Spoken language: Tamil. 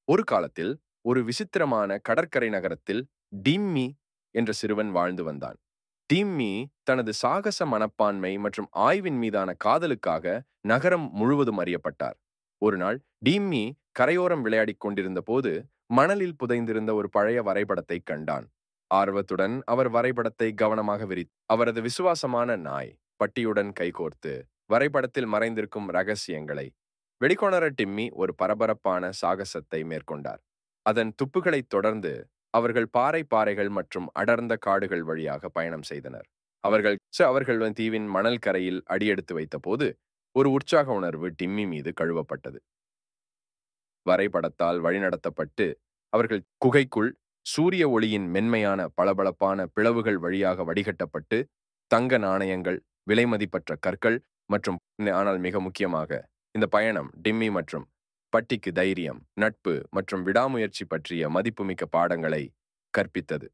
ஒரு காலத்தில் ஒரு விசித்திரமான கடற்கரை நகரத்தில் டிம்மி என்ற சிறுவன் வாழ்ந்து வந்தான். டிம்மி தனது சாகச மனப்பான்மை மற்றும் ஆய்வின் மீதான காதலுக்காக நகரம் முழுவதும் அறியப்பட்டார். ஒரு நாள் டிம்மி கரையோரம் விளையாடிக் கொண்டிருந்த போது மணலில் புதைந்திருந்த ஒரு பழைய வரைபடத்தை கண்டான். ஆர்வத்துடன் அவர் வரைபடத்தை கவனமாக அவரது விசுவாசமான நாய் பட்டியுடன் கைகோர்த்து வரைபடத்தில் மறைந்திருக்கும் ரகசியங்களை வெளிக்கொணர டிம்மி ஒரு பரபரப்பான சாகசத்தை மேற்கொண்டார். அதன் துப்புகளைத் தொடர்ந்து அவர்கள் பாறைகள் மற்றும் அடர்ந்த காடுகள் வழியாக பயணம் செய்தனர். அவர்கள் தீவின் மணல் கரையில் அடியெடுத்து வைத்தபோது ஒரு உற்சாக உணர்வு டிம்மி மீது கழுவப்பட்டது. வரைபடத்தால் வழிநடத்தப்பட்டு அவர்கள் குகைக்குள் சூரிய ஒளியின் மென்மையான பளபளப்பான பிளவுகள் வழியாக வடிகட்டப்பட்டு தங்க நாணயங்கள், விலைமதிப்பற்ற கற்கள் மற்றும் ஆனால் மிக முக்கியமாக இந்த பயணம் டிம்மி மற்றும் பட்டிக்கு தைரியம், நட்பு மற்றும் விடாமுயற்சி பற்றிய மதிப்புமிக்க பாடங்களை கற்பித்தது.